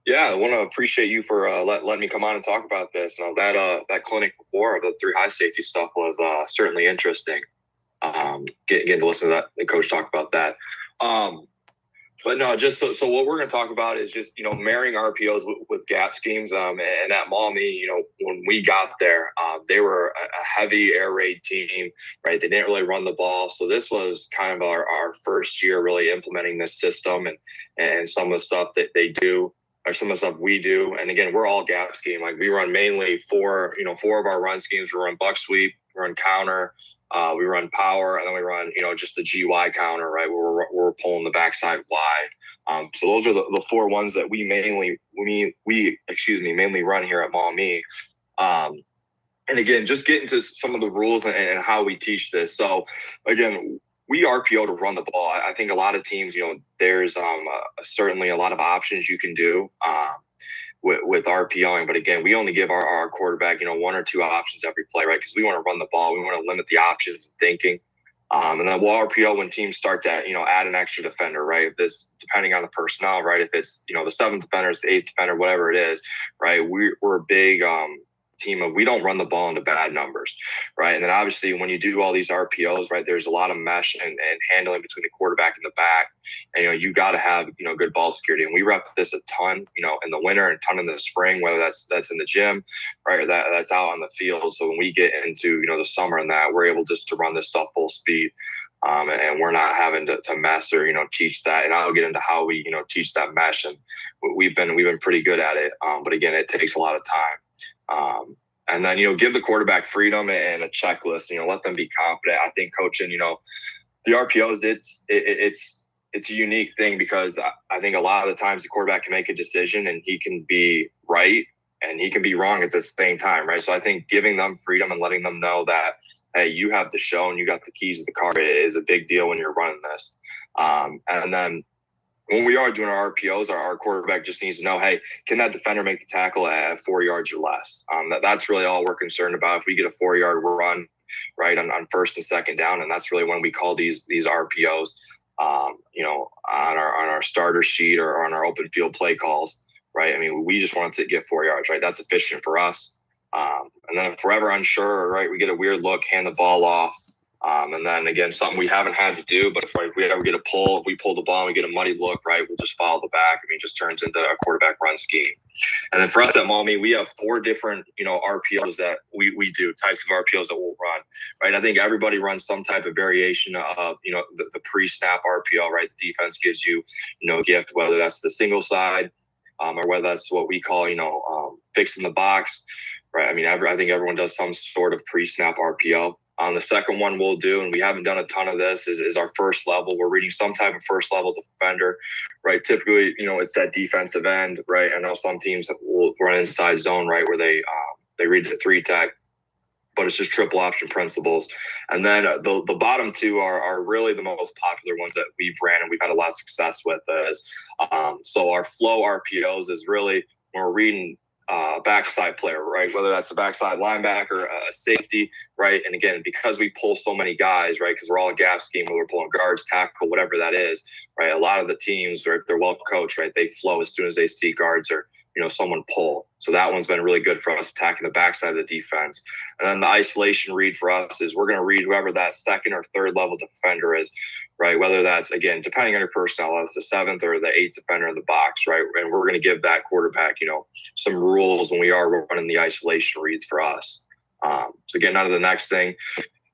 Yeah, I want to appreciate you for letting me come on and talk about this. That clinic before the three high safety stuff was certainly interesting. Getting to listen to that the coach talk about that. Um, but no, just so what we're going to talk about is just marrying RPOs with gap schemes. And at Maumee, when we got there, they were a heavy air raid team, right? They didn't really run the ball, so this was kind of our first year really implementing this system and some of the stuff that they do. Or some of the stuff we do, and again, we're all gap scheme. Like we run mainly four of our run schemes. We run buck sweep, we run counter, we run power, and then we run just the GY counter, right? Where we're pulling the backside wide. So those are the four ones that we mainly run here at Maumee. And again, just get into some of the rules and how we teach this. So again, we RPO to run the ball. I think a lot of teams, there's certainly a lot of options you can do with RPOing. But again, we only give our quarterback, one or two options every play, right? Because we want to run the ball. We want to limit the options and thinking. And then we'll RPO when teams start to, add an extra defender, right? If this, depending on the personnel, right? If it's, the seventh defender, it's the eighth defender, whatever it is, right? We're a big team of we don't run the ball into bad numbers, right? And then obviously when you do all these RPOs, right, there's a lot of mesh and handling between the quarterback and the back, and you got to have good ball security. And we rep this a ton, in the winter and a ton in the spring, whether that's in the gym, right, or that's out on the field. So when we get into the summer and that, we're able just to run this stuff full speed. And we're not having to mess or teach that. And I'll get into how we teach that mesh, and we've been pretty good at it. But again, it takes a lot of time. And then give the quarterback freedom and a checklist. Let them be confident. I think coaching, the RPOs, it's a unique thing because I think a lot of the times the quarterback can make a decision and he can be right and he can be wrong at the same time, right? So I think giving them freedom and letting them know that, hey, you have the show and you got the keys to the car is a big deal when you're running this. And then when we are doing our RPOs, our quarterback just needs to know, hey, can that defender make the tackle at 4 yards or less? That's really all we're concerned about. If we get a 4-yard run, right, on first and second down, and that's really when we call these RPOs, on our starter sheet or on our open field play calls, right? I mean, we just want to get 4 yards, right? That's efficient for us. And then if we're ever unsure, right, we get a weird look, hand the ball off. And then again, something we haven't had to do, but if we ever get a pull, we pull the ball and we get a muddy look, right, we'll just follow the back. I mean, it just turns into a quarterback run scheme. And then for us at Maumee, we have 4 different, RPOs that we do, types of RPOs that we'll run, right? I think everybody runs some type of variation of, the pre-snap RPO, right? The defense gives you, a gift, whether that's the single side or whether that's what we call, fixing the box, right? I mean, I think everyone does some sort of pre-snap RPO. The second one we'll do, and we haven't done a ton of this, is our first level. We're reading some type of first level defender, right? Typically, it's that defensive end, right? I know some teams will run inside zone, right, where they read the 3-tech, but it's just triple option principles. And then the bottom 2 are really the most popular ones that we've ran and we've had a lot of success with. So our flow RPOs is really when we're reading backside player, right? Whether that's a backside linebacker, a safety, right? And again, because we pull so many guys, right? Because we're all a gap scheme, where we're pulling guards, tackle, whatever that is, right? A lot of the teams, right, if they're well coached, right, they flow as soon as they see guards or someone pull. So that one's been really good for us attacking the backside of the defense. And then the isolation read for us is we're going to read whoever that second or third level defender is, right? Whether that's, again, depending on your personnel, it's the 7th or the 8th defender in the box, right? And we're going to give that quarterback, some rules when we are running the isolation reads for us. So getting on to the next thing.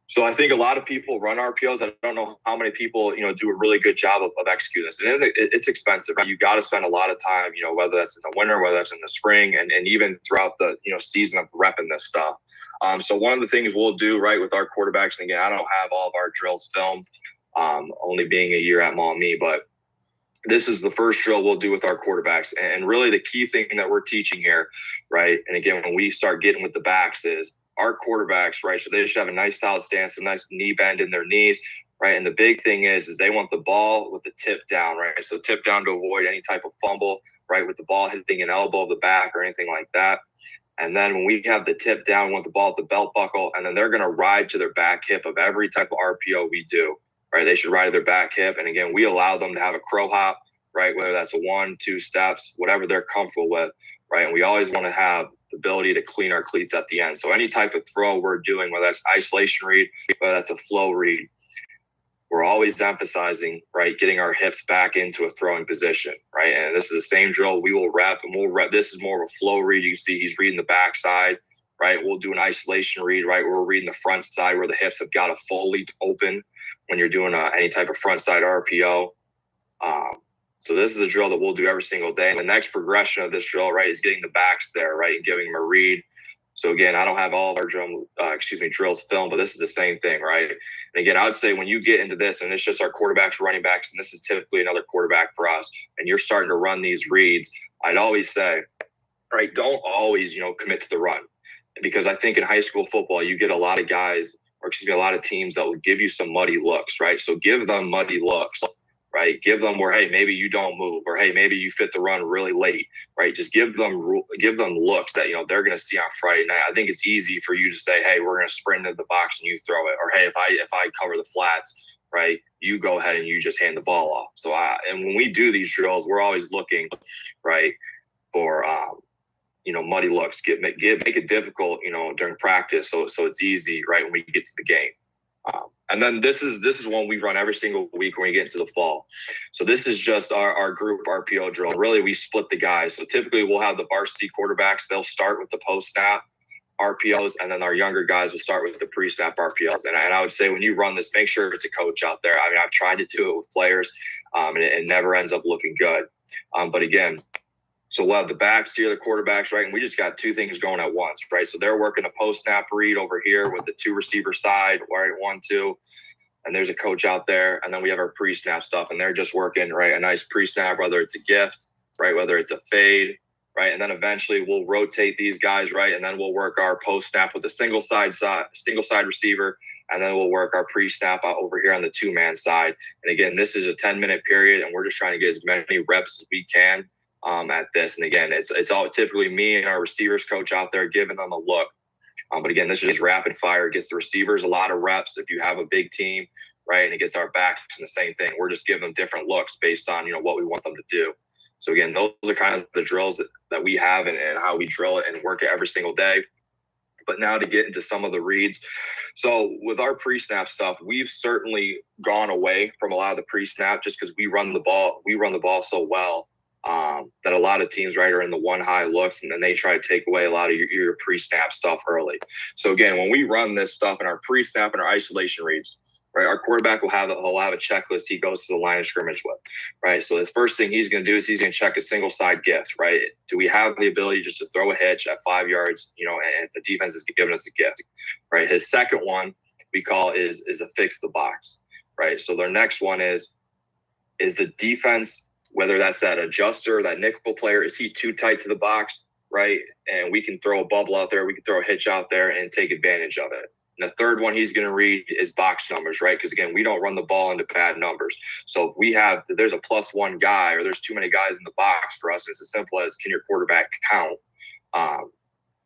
So I think a lot of people run RPOs. I don't know how many people, do a really good job of executing this. And it's expensive. Right? You got to spend a lot of time, whether that's in the winter, whether that's in the spring, and even throughout the, season of repping this stuff. So one of the things we'll do, right, with our quarterbacks, and again, I don't have all of our drills filmed, only being a year at Maumee, but this is the first drill we'll do with our quarterbacks. And really the key thing that we're teaching here, right, and again, when we start getting with the backs is our quarterbacks, right, so they should have a nice solid stance, a nice knee bend in their knees, right, and the big thing is they want the ball with the tip down, right, so tip down to avoid any type of fumble, right, with the ball hitting an elbow of the back or anything like that. And then when we have the tip down, we want the ball at the belt buckle, and then they're going to ride to their back hip of every type of RPO we do, right? They should ride to their back hip. And again, we allow them to have a crow hop, right? Whether that's a 1, 2 steps, whatever they're comfortable with, right? And we always want to have the ability to clean our cleats at the end. So any type of throw we're doing, whether that's isolation read, whether that's a flow read, we're always emphasizing, right, getting our hips back into a throwing position, right? And this is the same drill we will rep, and we'll rep. This is more of a flow read. You can see he's reading the backside, right? We'll do an isolation read, right? We're reading the front side where the hips have got to fully open when you're doing any type of front side RPO. So this is a drill that we'll do every single day. And the next progression of this drill, right, is getting the backs there, right, and giving them a read. So again, I don't have all of our drills filmed, but this is the same thing, right? And again, I would say when you get into this, and it's just our quarterbacks, running backs, and this is typically another quarterback for us, and you're starting to run these reads, I'd always say, right, don't always, commit to the run. Because I think in high school football, you get a lot of guys, or a lot of teams that will give you some muddy looks, right? So give them muddy looks, right? Give them where, hey, maybe you don't move, or hey, maybe you fit the run really late, right? Just give them looks that they're going to see on Friday night. I think it's easy for you to say, hey, we're going to sprint into the box and you throw it, or hey, if I cover the flats, right, you go ahead and you just hand the ball off. So and when we do these drills, we're always looking, right, for muddy looks, make it difficult, during practice, so it's easy, right, when we get to the game. And then this is one we run every single week when we get into the fall. So this is just our group RPO drill. Really, we split the guys. So typically we'll have the varsity quarterbacks. They'll start with the post-snap RPOs, and then our younger guys will start with the pre-snap RPOs. And I would say when you run this, make sure it's a coach out there. I mean, I've tried to do it with players, and it never ends up looking good. But again, so we'll have the backs here, the quarterbacks, right? And we just got two things going at once, right? So they're working a post-snap read over here with the 2 receiver side, right, 1, 2. And there's a coach out there. And then we have our pre-snap stuff, and they're just working, right, a nice pre-snap, whether it's a gift, right, whether it's a fade, right? And then eventually we'll rotate these guys, right? And then we'll work our post-snap with a single side receiver. And then we'll work our pre-snap out over here on the 2-man side. And again, this is a 10-minute period, and we're just trying to get as many reps as we can at this. And again, it's all typically me and our receivers coach out there giving them a look. But again, this is just rapid fire. It gets the receivers a lot of reps if you have a big team, right? And it gets our backs in the same thing. We're just giving them different looks based on, what we want them to do. So again, those are kind of the drills that we have and how we drill it and work it every single day. But now to get into some of the reads. So with our pre-snap stuff, we've certainly gone away from a lot of the pre-snap just because we run the ball so well. That a lot of teams, right, are in the 1 high looks, and then they try to take away a lot of your pre-snap stuff early. So again, when we run this stuff in our pre-snap and our isolation reads, right, our quarterback will have a checklist he goes to the line of scrimmage with, right? So this first thing he's going to do is he's going to check a single side gift, right? Do we have the ability just to throw a hitch at 5 yards, and the defense is giving us a gift, right? His second one we call is a fix the box, right? So their next one is the defense, whether that's that adjuster, that nickel player, is he too tight to the box, right? And we can throw a bubble out there. We can throw a hitch out there and take advantage of it. And the third one he's going to read is box numbers, right? Because, again, we don't run the ball into bad numbers. So if there's a +1 guy or there's too many guys in the box for us, it's as simple as can your quarterback count?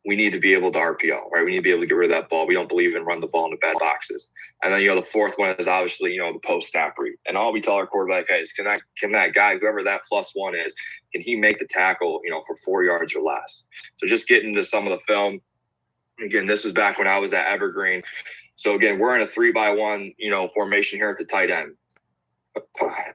We need to be able to RPO, right? We need to be able to get rid of that ball. We don't believe in run the ball into bad boxes. And then, the fourth one is obviously, the post-snap read. And all we tell our quarterback, hey, is can that guy, whoever that +1 is, can he make the tackle, for 4 yards or less? So just getting into some of the film. Again, this is back when I was at Evergreen. So, again, we're in a 3-by-1, formation here at the tight end.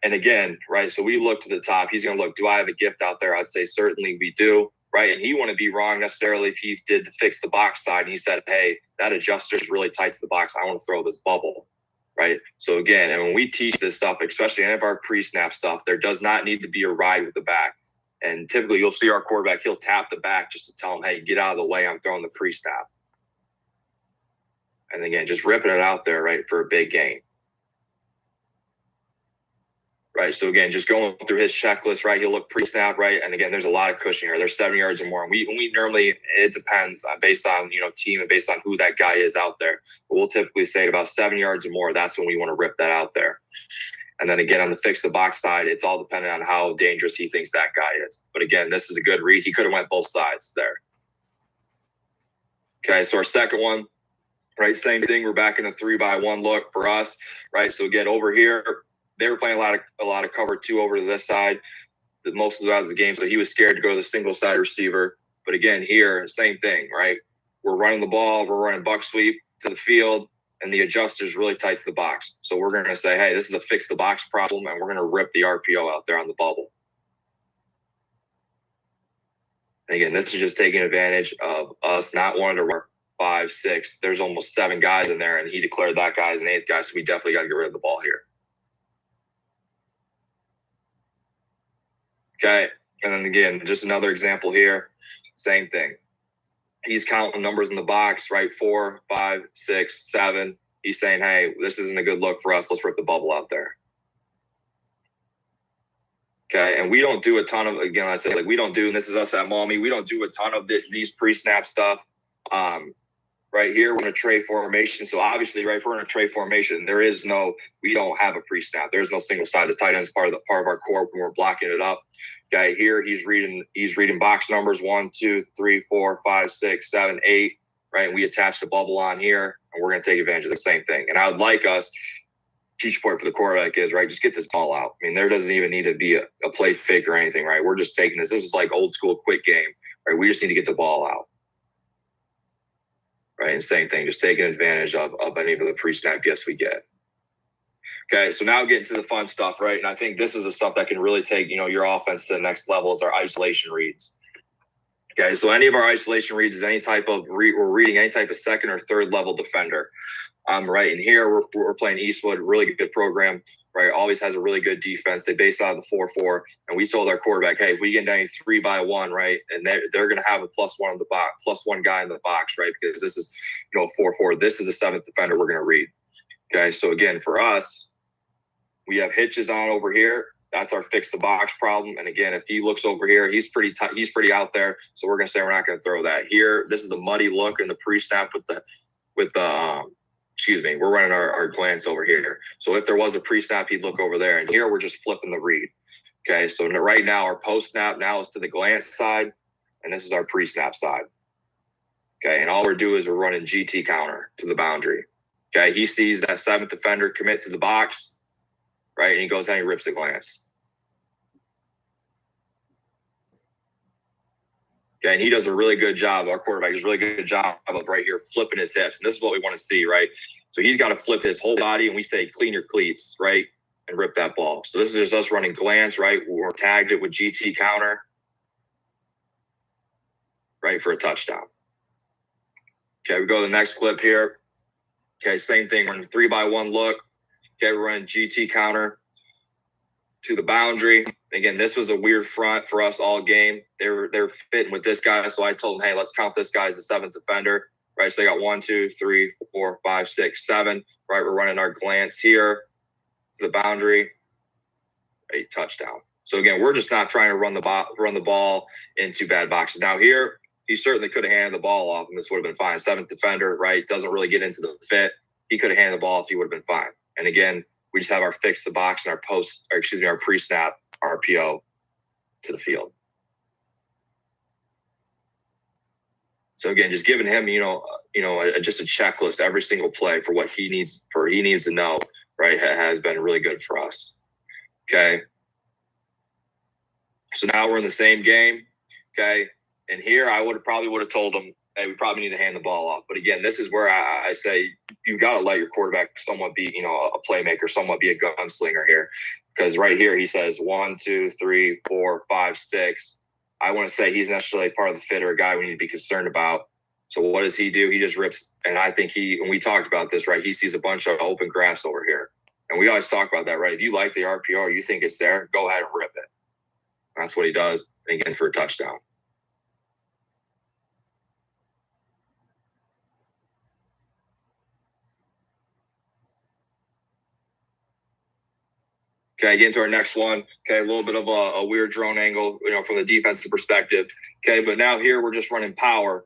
And again, right, so we look to the top. He's going to look, do I have a gift out there? I'd say certainly we do. Right. And he wouldn't be wrong necessarily if he did the fix the box side and he said, hey, that adjuster is really tight to the box. I want to throw this bubble. Right. So again, and when we teach this stuff, especially any of our pre-snap stuff, there does not need to be a ride with the back. And typically you'll see our quarterback, he'll tap the back just to tell him, hey, get out of the way. I'm throwing the pre-snap. And again, just ripping it out there, right, for a big gain. Right. So again, just going through his checklist, right, he'll look pre-snap, right? And again, there's a lot of cushion here. There's 7 yards or more. And we normally, it depends based on, team and based on who that guy is out there. But we'll typically say at about 7 yards or more, that's when we want to rip that out there. And then again, on the fix the box side, it's all dependent on how dangerous he thinks that guy is. But again, this is a good read. He could have went both sides there. Okay. So our second one, right, same thing. We're back in a 3-by-1 look for us, right? So again, over here, they were playing a lot of cover 2 over to this side. most of the game, so he was scared to go to the single side receiver. But again, here, same thing, right? We're running the ball, we're running buck sweep to the field, and the adjuster's really tight to the box. So we're going to say, hey, this is a fix the box problem, and we're going to rip the RPO out there on the bubble. And again, this is just taking advantage of us not wanting to run 5, 6. There's almost 7 guys in there, and he declared that guy as an 8th guy, so we definitely got to get rid of the ball here. Okay, and then again, just another example here. Same thing. He's counting numbers in the box, right? 4, 5, 6, 7. He's saying, hey, this isn't a good look for us. Let's rip the bubble out there. Okay, and we don't do a ton of, again, I say, like, we don't do, and this is us at Maumee, we don't do a ton of these pre-snap stuff. Right here, we're in a tray formation. So obviously, right, if we're in a tray formation, we don't have a pre-snap. There's no single side. The tight end is part of our core when we're blocking it up. Okay, here he's reading box numbers 1, 2, 3, 4, 5, 6, 7, 8. Right, and we attach the bubble on here, and we're going to take advantage of the same thing. And I would like us, teach point for the quarterback is, right, just get this ball out. I mean, there doesn't even need to be a play fake or anything, right? We're just taking this. This is like old school quick game, right? We just need to get the ball out. Right, and same thing, just taking advantage of any of the pre-snap gifts we get. Okay, so now getting to the fun stuff, right? And I think this is the stuff that can really take, your offense to the next level is our isolation reads. Okay, so any of our isolation reads is any type of we're reading any type of second or third level defender. Right, and here we're playing Eastwood, really good program, right? Always has a really good defense. They base out of the 4-4, and we told our quarterback, hey, if we get any 3-by-1, right, and they're going to have a +1 in the box, +1 guy in the box, right? Because this is, 4-4. This is the 7th defender we're going to read. Okay, so again, for us, we have hitches on over here. That's our fix the box problem. And again, if he looks over here, he's pretty out there. So we're going to say we're not going to throw that here. This is a muddy look in the pre-snap we're running our glance over here. So if there was a pre-snap, he'd look over there. And here we're just flipping the read. Okay, so right now our post-snap now is to the glance side, and this is our pre-snap side. Okay, and all we're doing is we're running GT counter to the boundary. Okay, he sees that 7th defender commit to the box, right, and he goes and he rips the glance. Okay, and he does a really good job. Our quarterback does a really good job of right here flipping his hips. And this is what we want to see, right? So he's got to flip his whole body, and we say clean your cleats, right, and rip that ball. So this is just us running glance, right? We're tagged it with GT counter, right, for a touchdown. Okay, we go to the next clip here. Okay, same thing. We're in a 3-by-1 look. Okay, we're running GT counter to the boundary. Again, this was a weird front for us all game. They're fitting with this guy, so I told them, hey, let's count this guy as the 7th defender. Right, so they got 1, 2, 3, 4, 5, 6, 7. Right, we're running our glance here to the boundary. Right, touchdown. So again, we're just not trying to run the ball into bad boxes. Now here, he certainly could have handed the ball off, and this would have been fine. 7th defender, right, doesn't really get into the fit. He could have handed the ball if he would have been fine. And again, we just have our fix the box and our pre-snap RPO to the field. So again, just giving him, just a checklist every single play for what he needs to know, right, has been really good for us. Okay. So now we're in the same game. Okay. And here I probably would have told him, hey, we probably need to hand the ball off. But again, this is where I say you got to let your quarterback somewhat be, a playmaker, somewhat be a gunslinger here. Because right here he says 1, 2, 3, 4, 5, 6. I want to say he's necessarily part of the fit or a guy we need to be concerned about. So what does he do? He just rips. And I think and we talked about this, right? He sees a bunch of open grass over here. And we always talk about that, right? If you like the RPO or you think it's there, go ahead and rip it. That's what he does, and again, for a touchdown. Okay, get into our next one. Okay, a little bit of a weird drone angle, from the defensive perspective. Okay, but now here we're just running power.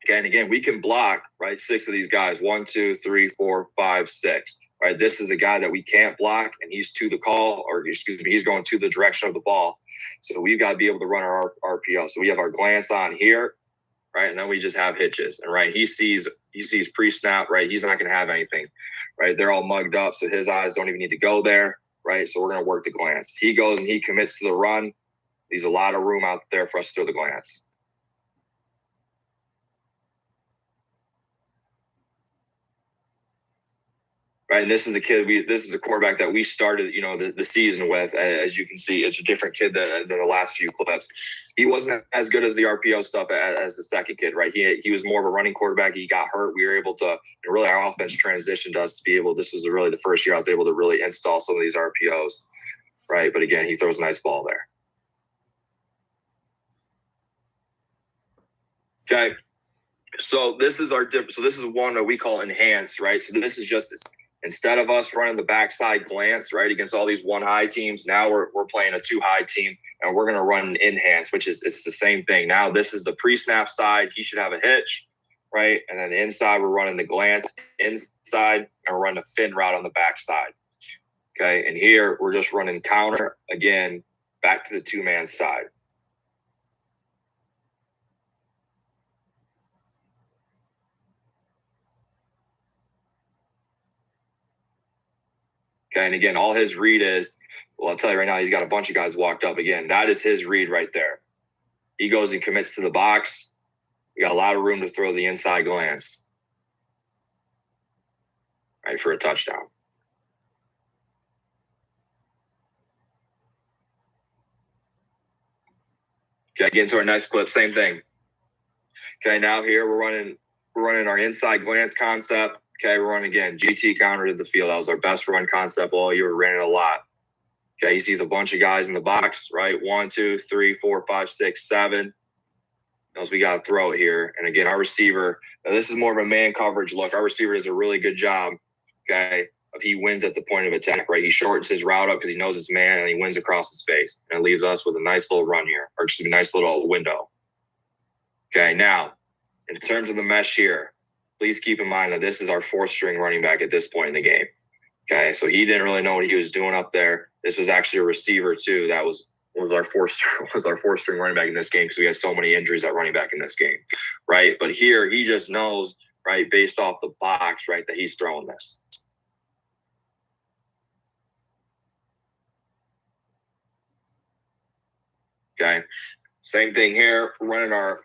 Okay, and again, we can block, right, 6 of these guys. 1, 2, 3, 4, 5, 6. Right, this is a guy that we can't block, and he's to the call, or excuse me, he's going to the direction of the ball. So we've got to be able to run our RPO. So we have our glance on here, right, and then we just have hitches. And right, he sees pre-snap, right, he's not going to have anything, right? They're all mugged up, so his eyes don't even need to go there. Right, so we're going to work the glance. He goes and he commits to the run, Leaves a lot of room out there for us to throw the glance. Right, and this is a kid. This is a quarterback that we started, the season with. As you can see, it's a different kid than the last few clips. He wasn't as good as the RPO stuff as the second kid, right? He was more of a running quarterback. He got hurt. We were able to really, our offense transitioned us to be able. This was really the first year I was able to really install some of these RPOs, right? But again, he throws a nice ball there. Okay, so this is So this is one that we call enhanced, right? So this is just instead of us running the backside glance, right, against all these one high teams, now we're playing a two high team, and we're going to run an enhanced, which is it's the same thing. Now this is the pre-snap side. He should have a hitch, right? And then inside we're running the glance inside, and we're running a fin route on the backside. Okay, and here we're just running counter again, back to the two-man side. Okay, and again, all his read is, well, I'll tell you right now, he's got a bunch of guys walked up again. That is his read right there. He goes and commits to the box. You got a lot of room to throw the inside glance, right, for a touchdown. Okay, get into our next clip. Same thing. Okay, now here we're running our inside glance concept. Okay, we're running again GT counter to the field. That was our best run concept all year. We ran it a lot. Okay, he sees a bunch of guys in the box, right? 1, 2, 3, 4, 5, 6, 7. Knows we got to throw it here. And again, our receiver, this is more of a man coverage look. Our receiver does a really good job, okay, of he wins at the point of attack, right? He shortens his route up because he knows his man, and he wins across his face. And it leaves us with a nice little run here, or just a nice little window. Okay, now, in terms of the mesh here, please keep in mind that this is our fourth string running back at this point in the game. Okay, so he didn't really know what he was doing up there. This was actually a receiver too. That was our fourth string running back in this game because we had so many injuries at running back in this game, right? But here he just knows, right, based off the box, right, that he's throwing this. Okay, same thing here. Running our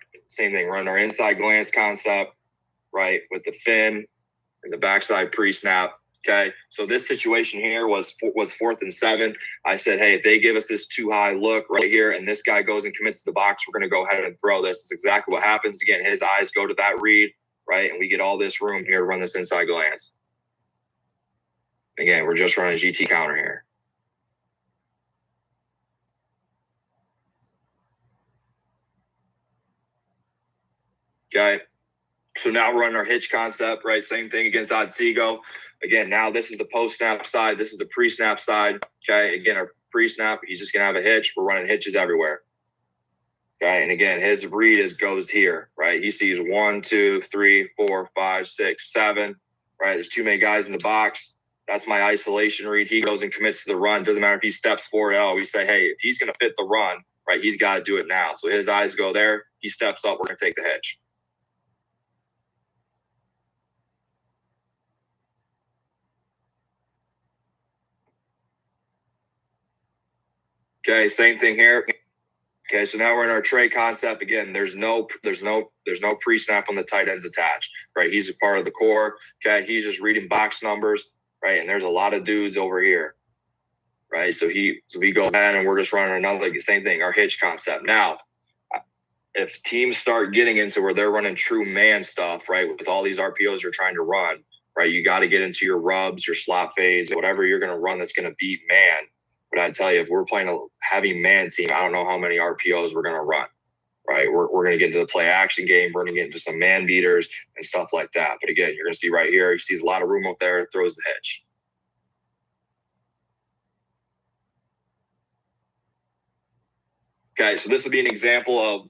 inside glance concept, right, with the fin and the backside pre-snap. Okay, so this situation here was 4th and 7. I said, hey, if they give us this too high look right here and this guy goes and commits to the box, we're going to go ahead and throw this. This is exactly what happens. Again, his eyes go to that read, right, and we get all this room here to run this inside glance. Again, we're just running a GT counter here. Okay, so now we're running our hitch concept, right? Same thing against Otsego. Again, now this is the post-snap side. This is the pre-snap side. Okay, again, our pre-snap, he's just going to have a hitch. We're running hitches everywhere. Okay, and again, his read goes here, right? He sees 1, 2, 3, 4, 5, 6, 7, right? There's too many guys in the box. That's my isolation read. He goes and commits to the run. Doesn't matter if he steps forward. We say, hey, if he's going to fit the run, right, he's got to do it now. So his eyes go there. He steps up. We're going to take the hitch. Okay, same thing here. Okay, so now we're in our tray concept again. There's no pre-snap on the tight ends attached, right? He's a part of the core. Okay, he's just reading box numbers, right? And there's a lot of dudes over here, right? So we go ahead and we're just running another same thing, our hitch concept. Now, if teams start getting into where they're running true man stuff, right, with all these RPOs you're trying to run, right, you got to get into your rubs, your slot fades, whatever you're going to run that's going to beat man. But I tell you, if we're playing a heavy man team, I don't know how many RPOs we're going to run, right? We're going to get into the play action game. We're going to get into some man beaters and stuff like that. But again, you're going to see right here, he sees a lot of room up there, throws the hitch. Okay, so this would be an example of,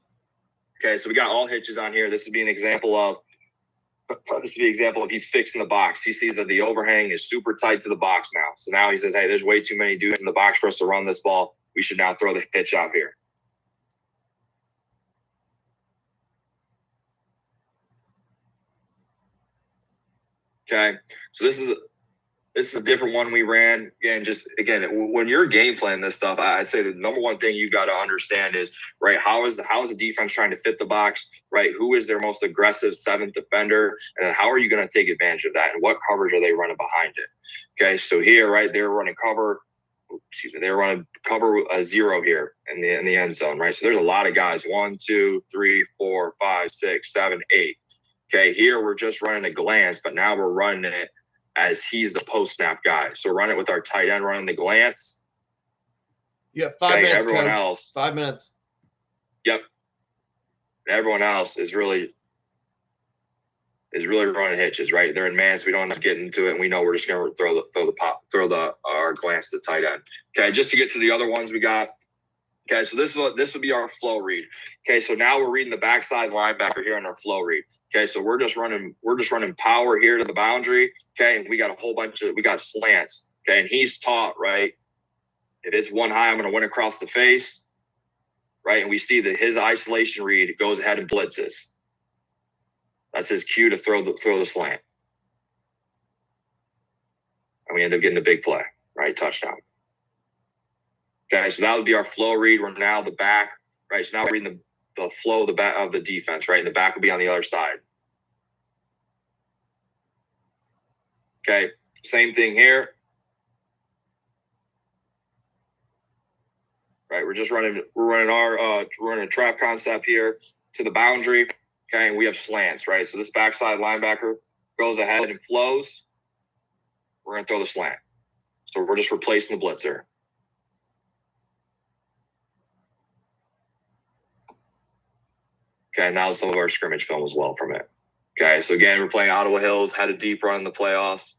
okay, so we got all hitches on here. This would be an example of, he's fixing the box. He sees that the overhang is super tight to the box now. So now he says, hey, there's way too many dudes in the box for us to run this ball. We should now throw the hitch out here. Okay, so this is This is a different one we ran. Again, when you're game planning this stuff, I'd say the number one thing you got to understand is, right, how is the defense trying to fit the box, right? Who is their most aggressive seventh defender, and then how are you going to take advantage of that, and what coverage are they running behind it? Okay, so here, right, they're running cover. They're running cover a zero here in the end zone, right? So there's a lot of guys. 1, 2, 3, 4, 5, 6, 7, 8. Okay, here we're just running a glance, but now we're running it as he's the post-snap guy. So run it with our tight end running the glance. You have 5 minutes, everyone Coach. else. 5 minutes. Yep. Everyone else is really running hitches, right? They're in man, so we don't have to get into it, and we know we're just going to throw our glance to tight end. Okay, just to get to the other ones we got. Okay, so this will be our flow read. Okay, so now we're reading the backside linebacker here in our flow read. Okay, so we're just running power here to the boundary. Okay, and we got we got slants. Okay, and he's taught, right, if it's one high, I'm going to win across the face, right? And we see that his isolation read goes ahead and blitzes. That's his cue to throw the slant. And we end up getting a big play, right? Touchdown. Okay, so that would be our flow read. We're now the back, right? So now we're reading the flow of the back of the defense, right? And the back will be on the other side. Okay, same thing here. Right, we're running a trap concept here to the boundary. Okay, and we have slants, right? So this backside linebacker goes ahead and flows. We're going to throw the slant. So we're just replacing the blitzer. Okay, now some of our scrimmage film as well from it. Okay, so again, we're playing Ottawa Hills, had a deep run in the playoffs.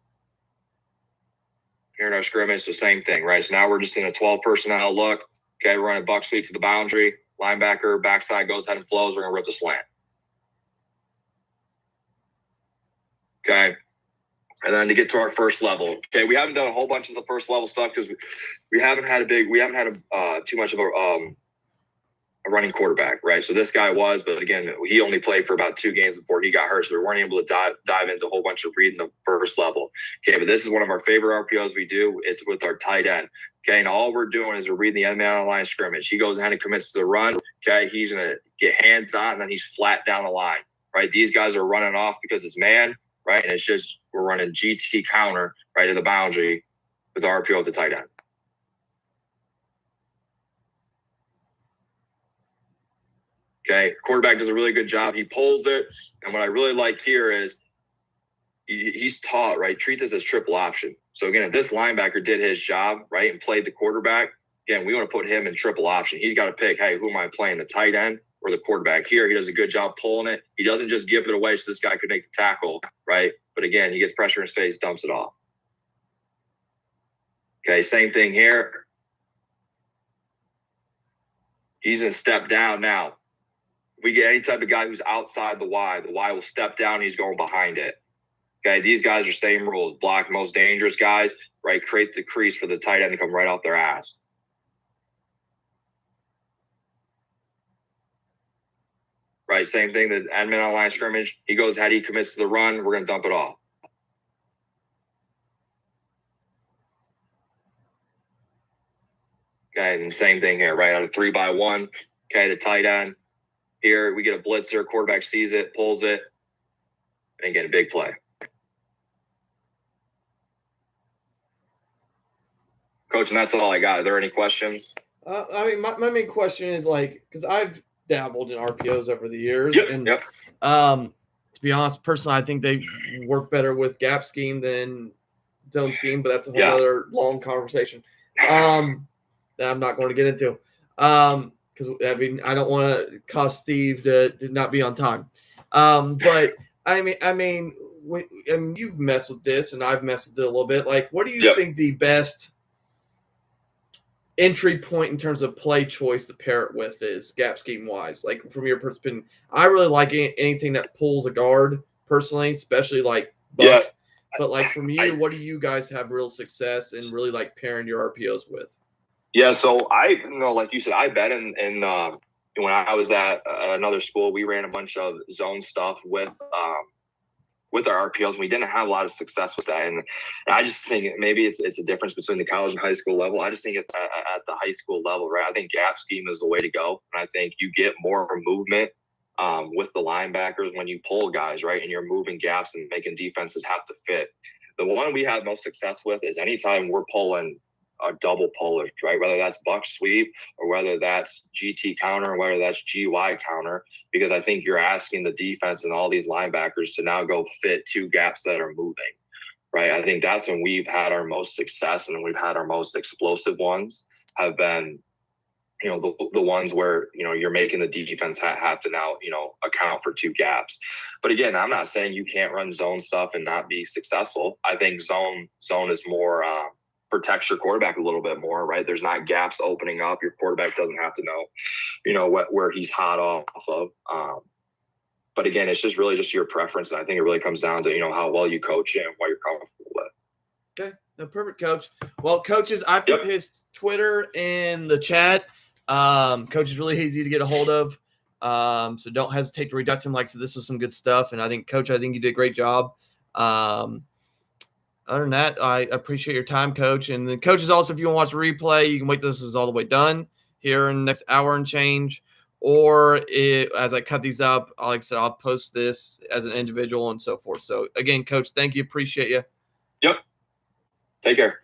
Here in our scrimmage, the same thing, right? So now we're just in a 12 personnel look. Okay, we're running buck sweep to the boundary. Linebacker, backside goes ahead and flows. We're going to rip the slant. Okay. And then to get to our first level. Okay, we haven't done a whole bunch of the first level stuff because we haven't had too much of a running quarterback, right? So this guy was, but again, he only played for about 2 games before he got hurt, so we weren't able to dive into a whole bunch of reading the first level. Okay, but this is one of our favorite RPOs we do. It's with our tight end. Okay, and all we're doing is we're reading the end man on the line of scrimmage. He goes ahead and commits to the run. Okay, he's going to get hands on, and then he's flat down the line, right? These guys are running off because it's man, right? And it's just we're running GT counter right to the boundary with the RPO at the tight end. Okay, quarterback does a really good job. He pulls it, and what I really like here is he's taught, right, treat this as triple option. So again, if this linebacker did his job, right, and played the quarterback, again, we want to put him in triple option. He's got to pick, hey, who am I playing, the tight end or the quarterback? Here, he does a good job pulling it. He doesn't just give it away so this guy could make the tackle, right? But again, he gets pressure in his face, dumps it off. Okay, same thing here. He's going to step down now. If we get any type of guy who's outside the Y will step down. He's going behind it. Okay, these guys are same rules. Block most dangerous guys, right? Create the crease for the tight end to come right off their ass. Right, same thing. The end man on line scrimmage, he goes ahead, he commits to the run. We're going to dump it off. Okay, and same thing here, right? Out of 3-by-1. Okay, the tight end. Here, we get a blitzer. Quarterback sees it, pulls it, and get a big play. Coach, and that's all I got. Are there any questions? I mean, my main question is, like, because I've dabbled in RPOs over the years. Yep. To be honest, personally, I think they work better with gap scheme than zone scheme, but that's a whole other long conversation that I'm not going to get into. Because I mean, I don't want to cause Steve to not be on time. But I mean, and you've messed with this, and I've messed with it a little bit. Like, what do you think the best entry point in terms of play choice to pair it with is gap scheme wise? Like, from your perspective, I really like anything that pulls a guard personally, especially like Buck. Yeah. But like from you, what do you guys have real success in really like pairing your RPOs with? Yeah, so like you said, I bet in when I was at another school, we ran a bunch of zone stuff with with our RPOs, and we didn't have a lot of success with that. And I just think maybe it's a difference between the college and high school level. I just think it's at the high school level, right? I think gap scheme is the way to go. And I think you get more movement with the linebackers when you pull guys, right? And you're moving gaps and making defenses have to fit. The one we have most success with is anytime we're pulling a double pullers, right? Whether that's buck sweep or whether that's GT counter or whether that's GY counter, because I think you're asking the defense and all these linebackers to now go fit two gaps that are moving, right? I think that's when we've had our most success and we've had our most explosive ones have been, you know, the ones where, you know, you're making the defense have to now, you know, account for two gaps. But again, I'm not saying you can't run zone stuff and not be successful. I think zone is more protects your quarterback a little bit more, right? There's not gaps opening up. Your quarterback doesn't have to know, you know, where he's hot off of. But again, it's just really just your preference. And I think it really comes down to, you know, how well you coach it and what you're comfortable with. Okay. No, perfect, Coach. Well, coaches, I put his Twitter in the chat. Coach is really easy to get a hold of. So don't hesitate to reach out to him. Like I said, this is some good stuff. And I think, Coach, I think you did a great job. Other than that, I appreciate your time, Coach. And the coaches also, if you want to watch the replay, you can wait till this is all the way done here in the next hour and change. Or as I cut these up, like I said, I'll post this as an individual and so forth. So, again, Coach, thank you. Appreciate you. Yep. Take care.